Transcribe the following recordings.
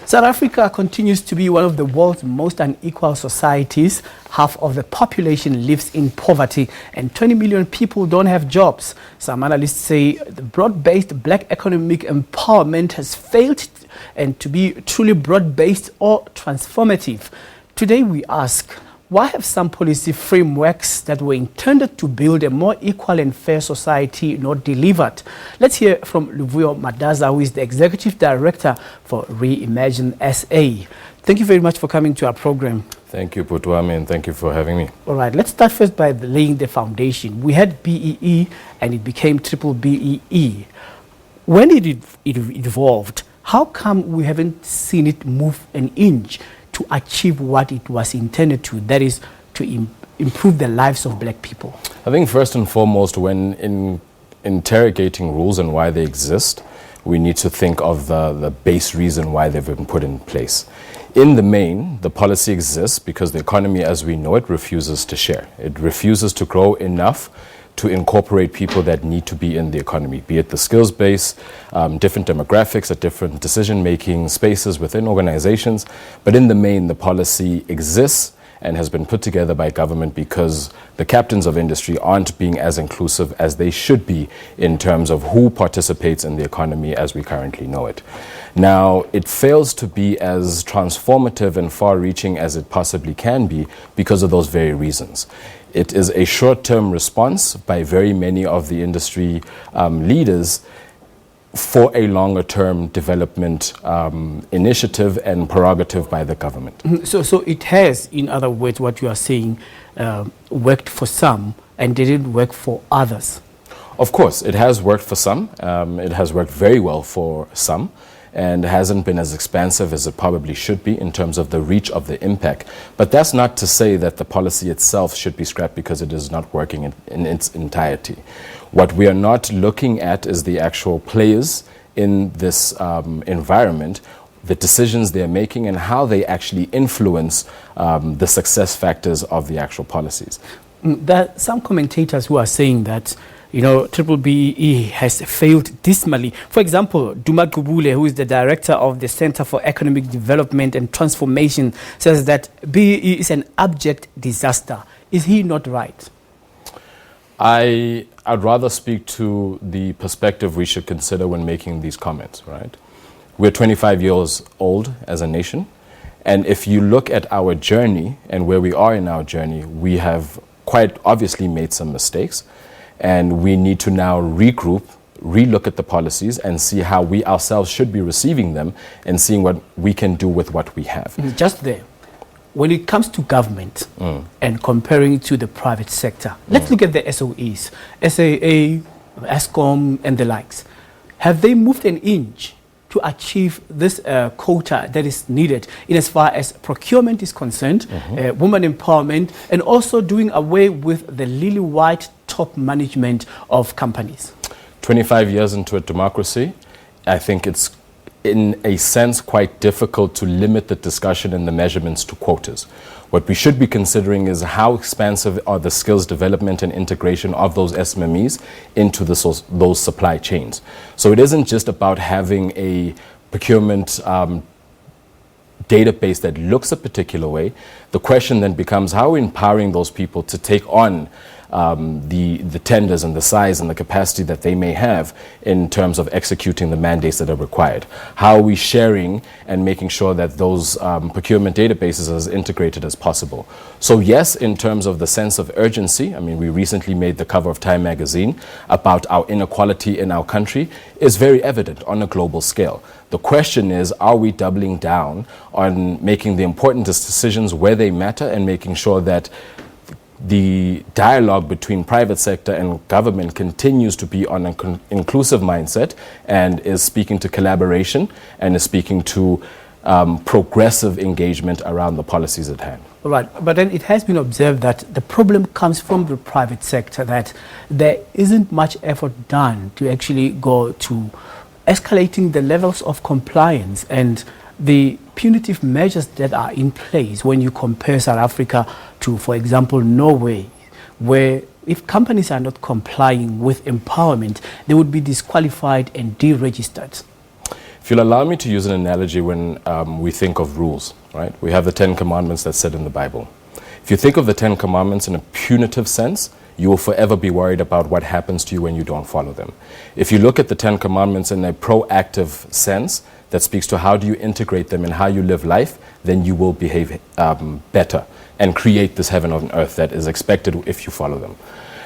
South Africa continues to be one of the world's most unequal societies. Half of the population lives in poverty and 20 million people don't have jobs. Some analysts say the broad-based black economic empowerment has failed and to be truly broad-based or transformative. Today we ask, why have some policy frameworks that were intended to build a more equal and fair society not delivered? Let's hear from Luvuyo Madasa, who is the Executive Director for ReimagineSA. Thank you very much for coming to our program. Thank you, Putwami, and thank you for having me. All right, let's start first by laying the foundation. We had BEE and it became BBBEE. When it evolved, how come we haven't seen it move an inch to achieve what it was intended to, that is to improve the lives of black people? I think first and foremost, when interrogating rules and why they exist, we need to think of the base reason why they've been put in place. In the main, the policy exists because the economy as we know it refuses to share. It refuses to grow enough to incorporate people that need to be in the economy, be it the skills base, different demographics at different decision-making spaces within organizations. But in the main, the policy exists and has been put together by government because the captains of industry aren't being as inclusive as they should be in terms of who participates in the economy as we currently know it. Now, it fails to be as transformative and far-reaching as it possibly can be because of those very reasons. It is a short-term response by very many of the industry leaders for a longer-term development initiative and prerogative by the government. So it has, in other words, what you are saying, worked for some and didn't work for others. Of course, it has worked for some. It has worked very well for some, and hasn't been as expansive as it probably should be in terms of the reach of the impact. But that's not to say that the policy itself should be scrapped because it is not working in its entirety. What we are not looking at is the actual players in this environment, the decisions they're making and how they actually influence the success factors of the actual policies. There are some commentators who are saying that BBBEE has failed dismally. For example, Duma Gubule, who is the director of the Center for Economic Development and Transformation, says that BEE is an abject disaster. Is he not right? I'd rather speak to the perspective we should consider when making these comments, right? We're 25 years old as a nation, and if you look at our journey and where we are in our journey, we have quite obviously made some mistakes. And we need to now regroup, relook at the policies and see how we ourselves should be receiving them and seeing what we can do with what we have. Just there, when it comes to government and comparing it to the private sector, let's look at the SOEs, SAA, ESCOM and the likes. Have they moved an inch to achieve this quota that is needed in as far as procurement is concerned, women empowerment, and also doing away with the lily white top management of companies? 25 years into a democracy, I think it's in a sense quite difficult to limit the discussion and the measurements to quotas. What we should be considering is how expansive are the skills development and integration of those SMMEs into those supply chains. So it isn't just about having a procurement database that looks a particular way. The question then becomes, how are we empowering those people to take on the tenders and the size and the capacity that they may have in terms of executing the mandates that are required? How are we sharing and making sure that those procurement databases are as integrated as possible? So yes, in terms of the sense of urgency, I mean, we recently made the cover of Time magazine about our inequality in our country is very evident on a global scale. The question is, are we doubling down on making the important decisions where they matter and making sure that the dialogue between private sector and government continues to be on an inclusive mindset and is speaking to collaboration and is speaking to progressive engagement around the policies at hand? All right, but then it has been observed that the problem comes from the private sector, that there isn't much effort done to actually go to escalating the levels of compliance and the punitive measures that are in place when you compare South Africa to, for example, Norway, where if companies are not complying with empowerment, they would be disqualified and deregistered. If you'll allow me to use an analogy when we think of rules, right? We have the 10 Commandments that's said in the Bible. If you think of the 10 Commandments in a punitive sense, you will forever be worried about what happens to you when you don't follow them. If you look at the 10 Commandments in a proactive sense that speaks to how do you integrate them in how you live life, then you will behave better and create this heaven on earth that is expected if you follow them.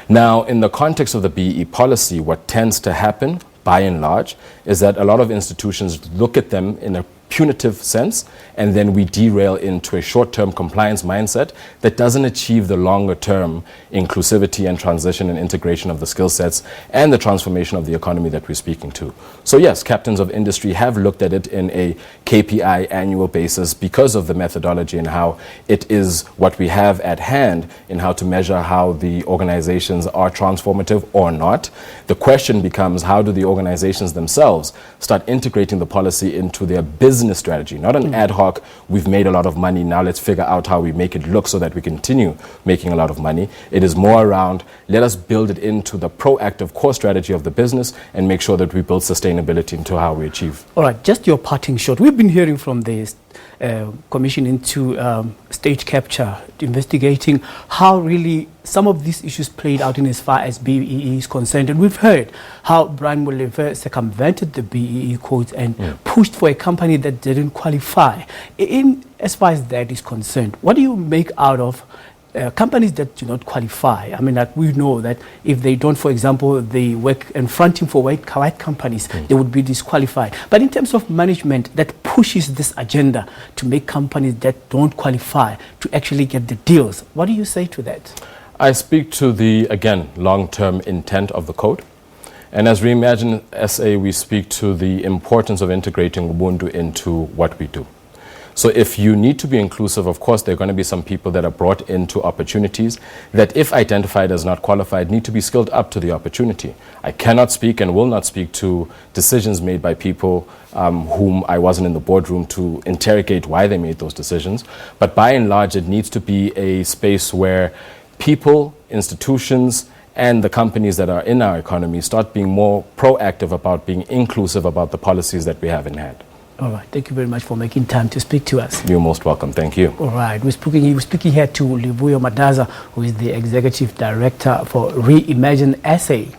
Now, in the context of the BEE policy, what tends to happen, by and large, is that a lot of institutions look at them in a punitive sense, and then we derail into a short-term compliance mindset that doesn't achieve the longer-term inclusivity and transition and integration of the skill sets and the transformation of the economy that we're speaking to. So yes, captains of industry have looked at it in a KPI annual basis because of the methodology and how it is what we have at hand in how to measure how the organizations are transformative or not. The question becomes, how do the organizations themselves start integrating the policy into their business strategy, not an ad hoc, we've made a lot of money, now let's figure out how we make it look so that we continue making a lot of money. It is more around, let us build it into the proactive core strategy of the business and make sure that we build sustainability into how we achieve. All right, just your parting shot. We've been hearing from the Commission into State Capture, investigating how really some of these issues played out in as far as BEE is concerned. And we've heard how Brian Molefe circumvented the BEE codes and pushed for a company that didn't qualify. In as far as that is concerned, what do you make out of companies that do not qualify? I mean, like we know that if they don't, for example, they work in fronting for white companies, they would be disqualified. But in terms of management that pushes this agenda to make companies that don't qualify to actually get the deals, what do you say to that? I speak to the, again, long-term intent of the code. And as ReimagineSA, we speak to the importance of integrating Ubuntu into what we do. So if you need to be inclusive, of course, there are going to be some people that are brought into opportunities that, if identified as not qualified, need to be skilled up to the opportunity. I cannot speak and will not speak to decisions made by people whom I wasn't in the boardroom to interrogate why they made those decisions. But by and large, it needs to be a space where people, institutions, and the companies that are in our economy start being more proactive about being inclusive about the policies that we have in hand. All right. Thank you very much for making time to speak to us. You're most welcome. Thank you. All right. We're speaking here to Luvuyo Madasa, who is the Executive Director for ReimagineSA.